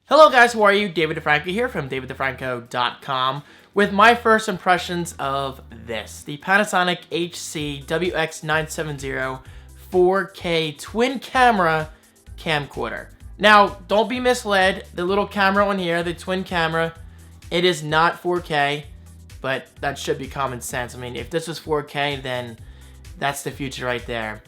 Hello guys, how are you? David DeFranco here from daviddefranco.com with my first impressions of this, the Panasonic HC-WX970 4K twin camera camcorder. Now, don't be misled, the little camera on here, the twin camera, it is not 4K, but that should be common sense. I mean, if this was 4K, then that's the future right there.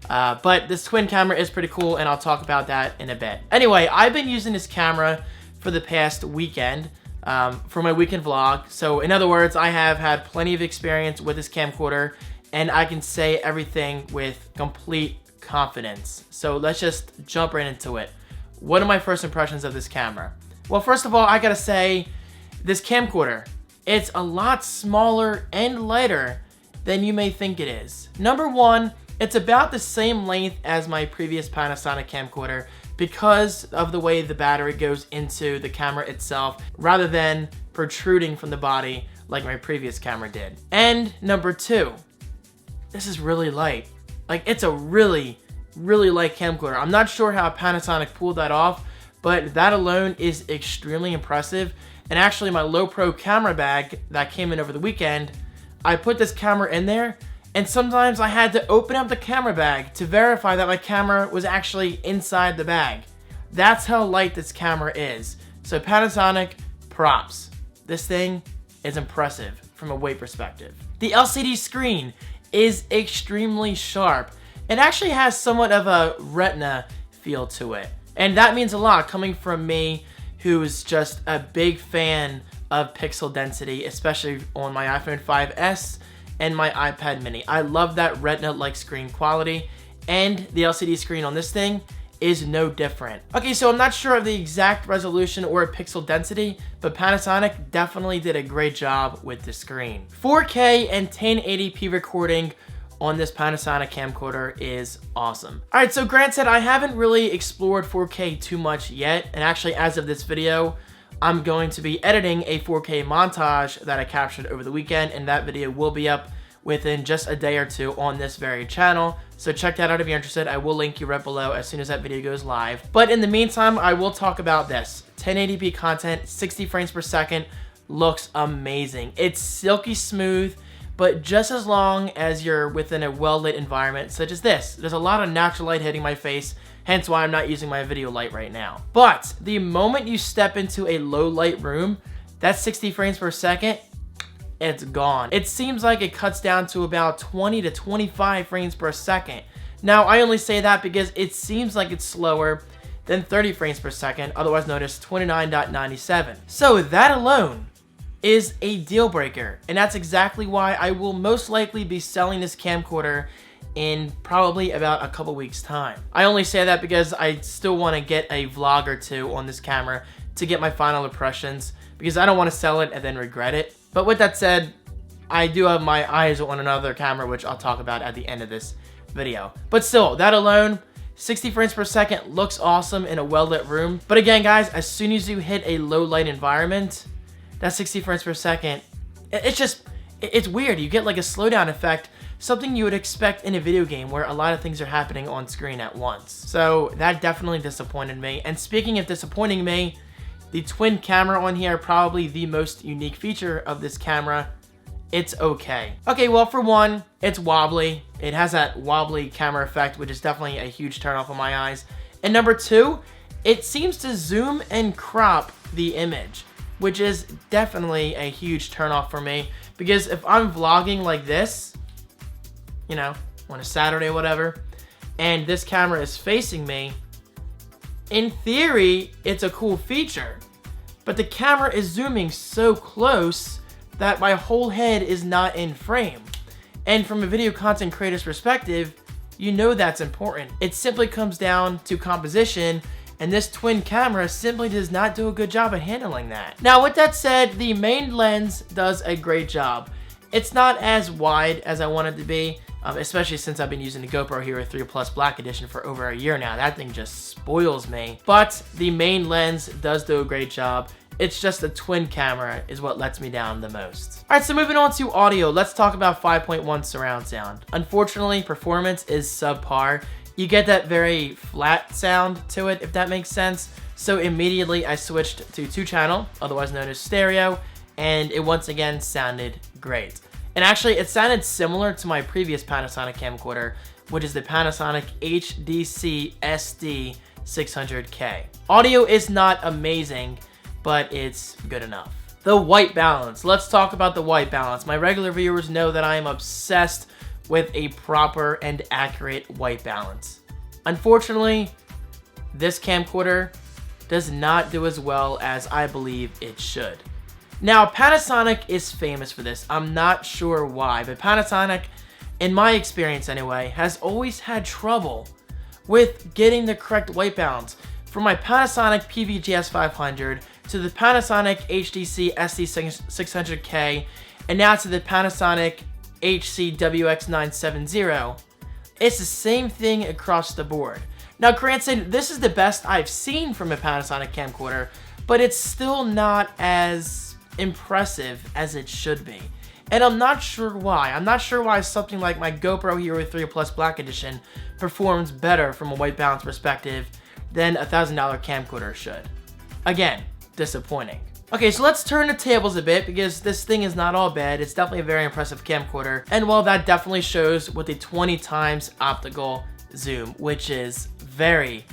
But this twin camera is pretty cool, and I'll talk about that in a bit. Anyway, I've been using this camera for the past weekend for my weekend vlog. So in other words, I have had plenty of experience with this camcorder, and I can say everything with complete confidence. So let's just jump right into it. What are my first impressions of this camera? Well, first of all, I gotta say, this camcorder, it's a lot smaller and lighter than you may think it is. Number one, it's about the same length as my previous Panasonic camcorder because of the way the battery goes into the camera itself rather than protruding from the body like my previous camera did. And number two, this is really light. Like, it's a really light camcorder. I'm not sure how Panasonic pulled that off, but that alone is extremely impressive. And actually, my low pro camera bag that came in over the weekend, I put this camera in there, and sometimes I had to open up the camera bag to verify that my camera was actually inside the bag. That's how light this camera is. So Panasonic, props. This thing is impressive from a weight perspective. The LCD screen is extremely sharp. It actually has somewhat of a retina feel to it. And that means a lot coming from me, who's just a big fan of pixel density, especially on my iPhone 5S and my iPad mini. I love that retina-like screen quality, and the LCD screen on this thing is no different. Okay, so I'm not sure of the exact resolution or pixel density, but Panasonic definitely did a great job with the screen. 4K and 1080p recording on this Panasonic camcorder is awesome. All right, so granted, I haven't really explored 4K too much yet, and actually as of this video, I'm going to be editing a 4K montage that I captured over the weekend, and that video will be up within just a day or two on this very channel. So check that out if you're interested. I will link you right below as soon as that video goes live. But in the meantime, I will talk about this. 1080p content, 60 frames per second, looks amazing. It's silky smooth, but just as long as you're within a well-lit environment such as this. There's a lot of natural light hitting my face, hence why I'm not using my video light right now. But the moment you step into a low light room, that 60 frames per second, it's gone. It seems like it cuts down to about 20 to 25 frames per second. Now, I only say that because it seems like it's slower than 30 frames per second, otherwise known as 29.97. So that alone is a deal breaker, and that's exactly why I will most likely be selling this camcorder in probably about a couple weeks time. I only say that because I still want to get a vlog or two on this camera to get my final impressions, because I don't want to sell it and then regret it. But with that said, I do have my eyes on another camera, which I'll talk about at the end of this video. But still, that alone, 60 frames per second looks awesome in a well-lit room. But again, guys, as soon as you hit a low light environment, that 60 frames per second, it's weird. You get like a slowdown effect, something you would expect in a video game where a lot of things are happening on screen at once. So that definitely disappointed me. And speaking of disappointing me, the twin camera on here, probably the most unique feature of this camera. It's okay. Okay, well, for one, it's wobbly. It has that wobbly camera effect, which is definitely a huge turnoff on my eyes. And number two, it seems to zoom and crop the image, which is definitely a huge turnoff for me, because if I'm vlogging like this, you know, on a Saturday or whatever, and this camera is facing me, in theory, it's a cool feature, but the camera is zooming so close that my whole head is not in frame. And from a video content creator's perspective, you know that's important. It simply comes down to composition, and this twin camera simply does not do a good job at handling that. Now, with that said, the main lens does a great job. It's not as wide as I want it to be, especially since I've been using the GoPro Hero 3 Plus Black Edition for over a year now. That thing just spoils me. But the main lens does do a great job. It's just the twin camera is what lets me down the most. All right, so moving on to audio, let's talk about 5.1 surround sound. Unfortunately, performance is subpar. You get that very flat sound to it, if that makes sense. So immediately I switched to 2-channel, otherwise known as stereo, and it once again sounded great. And actually, it sounded similar to my previous Panasonic camcorder, which is the Panasonic HC-WX970. Audio is not amazing, but it's good enough. The white balance. Let's talk about the white balance. My regular viewers know that I am obsessed with a proper and accurate white balance. Unfortunately, this camcorder does not do as well as I believe it should. Now, Panasonic is famous for this. I'm not sure why, but Panasonic, in my experience anyway, has always had trouble with getting the correct white balance. From my Panasonic PVGS500 to the Panasonic HDC SD600K and now to the Panasonic HC-WX970, it's the same thing across the board. Now granted, this is the best I've seen from a Panasonic camcorder, but it's still not as impressive as it should be. And I'm not sure why. I'm not sure why something like my GoPro Hero 3 Plus Black Edition performs better from a white balance perspective than a $1,000 camcorder should. Again, disappointing. Okay, so let's turn the tables a bit because this thing is not all bad. It's definitely a very impressive camcorder. And while that definitely shows with a 20 times optical zoom, which is very,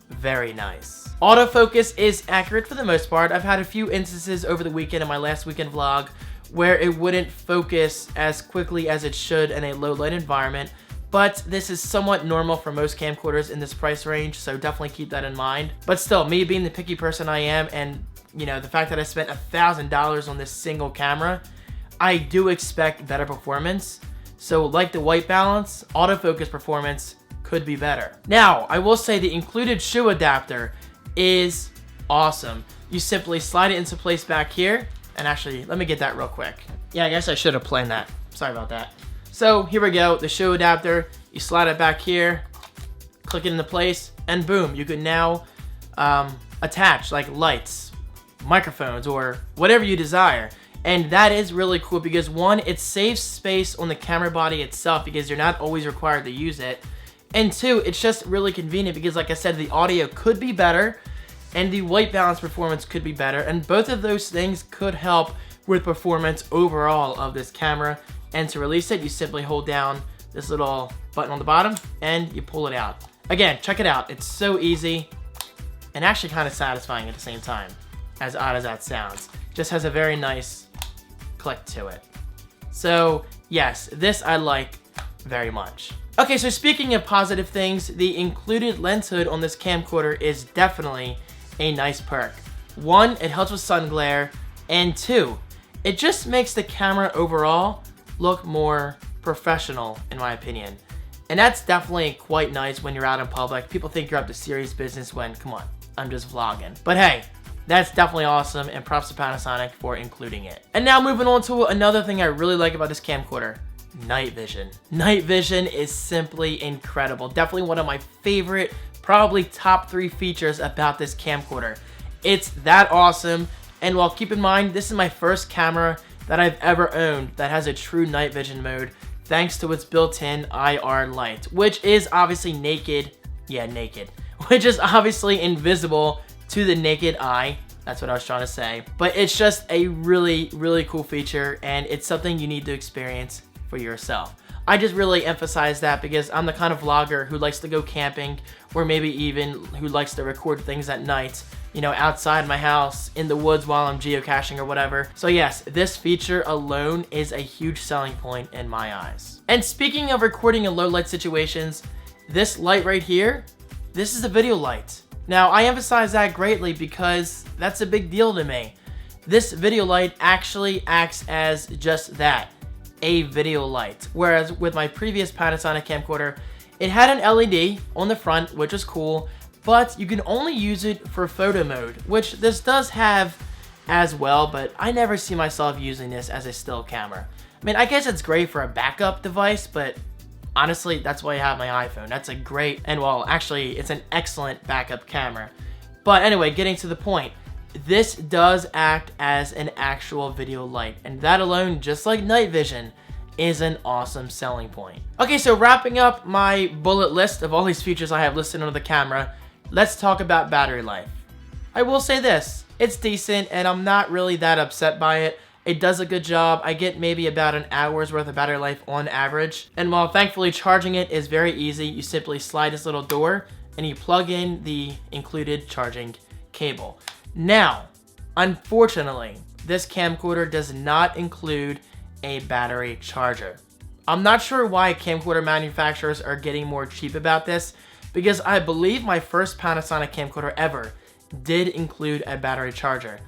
very nice. Autofocus is accurate for the most part. I've had a few instances over the weekend in my last weekend vlog where it wouldn't focus as quickly as it should in a low light environment, but this is somewhat normal for most camcorders in this price range, so definitely keep that in mind. But still, me being the picky person I am, and you know, the fact that I spent $1,000 on this single camera, I do expect better performance. So like the white balance, autofocus performance could be better. Now, I will say the included shoe adapter is awesome. You simply slide it into place back here, and actually, let me get that real quick. Yeah, I guess I should have planned that. Sorry about that. So here we go, the shoe adapter. You slide it back here, click it into place, and boom, you can now attach like lights, microphones, or whatever you desire. And that is really cool because one, it saves space on the camera body itself because you're not always required to use it. And two, it's just really convenient because like I said, the audio could be better and the white balance performance could be better. And both of those things could help with performance overall of this camera. And to release it, you simply hold down this little button on the bottom and you pull it out. Again, check it out. It's so easy and actually kind of satisfying at the same time, as odd as that sounds. Just has a very nice click to it. So yes, this I like very much. Okay, so speaking of positive things, the included lens hood on this camcorder is definitely a nice perk. One, it helps with sun glare, and two, it just makes the camera overall look more professional in my opinion. And that's definitely quite nice when you're out in public. People think you're up to serious business when, come on, I'm just vlogging. But hey, that's definitely awesome, and props to Panasonic for including it. And now moving on to another thing I really like about this camcorder. Night vision. Night vision is simply incredible. Definitely one of my favorite, probably top 3 features about this camcorder. It's that awesome, and while keep in mind, this is my first camera that I've ever owned that has a true night vision mode, thanks to its built-in IR light, which is obviously naked, which is obviously invisible to the naked eye. That's what I was trying to say. But it's just a really, really cool feature, and it's something you need to experience for yourself. I just really emphasize that because I'm the kind of vlogger who likes to go camping, or maybe even who likes to record things at night, you know, outside my house, in the woods while I'm geocaching or whatever. So yes, this feature alone is a huge selling point in my eyes. And speaking of recording in low light situations, this light right here, this is a video light. Now, I emphasize that greatly because that's a big deal to me. This video light actually acts as just that, a video light. Whereas with my previous Panasonic camcorder, it had an LED on the front, which is cool, but you can only use it for photo mode, which this does have as well, but I never see myself using this as a still camera. I mean, I guess it's great for a backup device, but honestly, that's why I have my iPhone. That's a great, and well, actually, it's an excellent backup camera. But anyway, getting to the point, this does act as an actual video light, and that alone, just like night vision, is an awesome selling point. Okay, so wrapping up my bullet list of all these features I have listed on the camera, let's talk about battery life. I will say this, it's decent and I'm not really that upset by it. It does a good job. I get maybe about an hour's worth of battery life on average. And while thankfully charging it is very easy, you simply slide this little door and you plug in the included charging cable. Now, unfortunately, this camcorder does not include a battery charger. I'm not sure why camcorder manufacturers are getting more cheap about this, because I believe my first Panasonic camcorder ever did include a battery charger.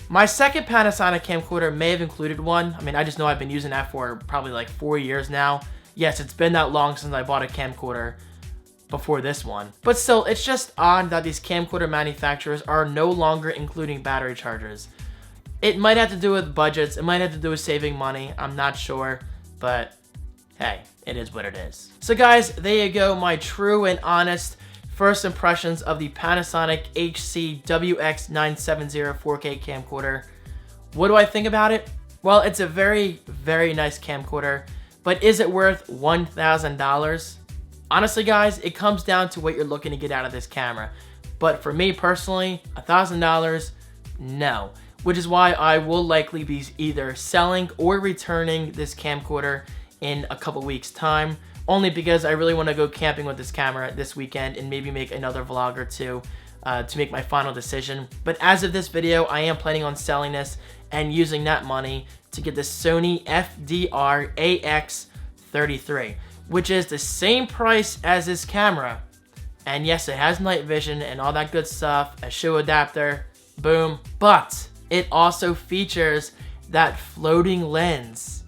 My second Panasonic camcorder may have included one. I mean, I just know I've been using that for probably like 4 years now. Yes, it's been that long since I bought a camcorder before this one. But still, it's just odd that these camcorder manufacturers are no longer including battery chargers. It might have to do with budgets. It might have to do with saving money. I'm not sure, but hey, it is what it is. So guys, there you go, my true and honest first impressions of the Panasonic HC-WX970 4K camcorder. What do I think about it? Well, it's a very, very nice camcorder, but is it worth $1,000? Honestly, guys, it comes down to what you're looking to get out of this camera. But for me personally, $1,000, no. Which is why I will likely be either selling or returning this camcorder in a couple weeks' time. Only because I really want to go camping with this camera this weekend and maybe make another vlog or two to make my final decision. But as of this video, I am planning on selling this and using that money to get the Sony FDR-AX33, which is the same price as this camera. And yes, it has night vision and all that good stuff, a shoe adapter, boom. But it also features that floating lens.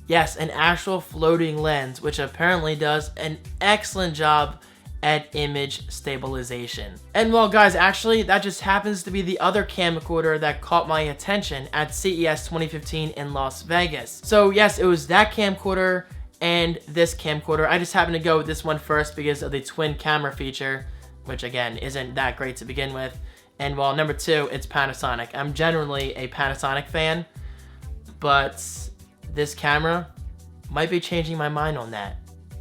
Yes, an actual floating lens, which apparently does an excellent job at image stabilization. And well, guys, actually, that just happens to be the other camcorder that caught my attention at CES 2015 in Las Vegas. So yes, it was that camcorder and this camcorder. I just happened to go with this one first because of the twin camera feature, which again, isn't that great to begin with. And well, number two, it's Panasonic. I'm generally a Panasonic fan, but this camera might be changing my mind on that.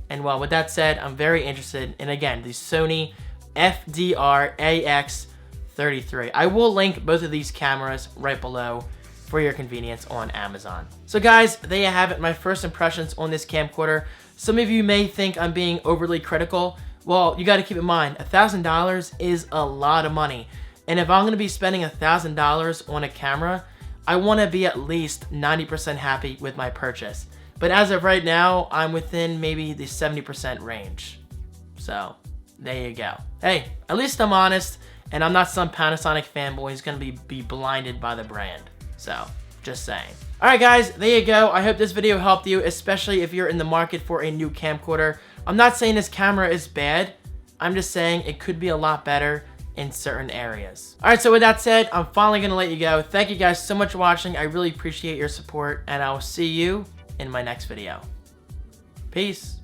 And well, with that said, I'm very interested in, again, the Sony FDR-AX33. I will link both of these cameras right below for your convenience on Amazon. So guys, there you have it, my first impressions on this camcorder. Some of you may think I'm being overly critical. Well, you gotta keep in mind, $1,000 is a lot of money. And if I'm gonna be spending $1,000 on a camera, I want to be at least 90% happy with my purchase. But as of right now, I'm within maybe the 70% range. So, there you go. Hey, at least I'm honest, and I'm not some Panasonic fanboy who's going to be blinded by the brand. So, just saying. Alright guys, there you go. I hope this video helped you, especially if you're in the market for a new camcorder. I'm not saying this camera is bad. I'm just saying it could be a lot better in certain areas. Alright, so with that said, I'm finally going to let you go. Thank you guys so much for watching. I really appreciate your support, and I will see you in my next video. Peace.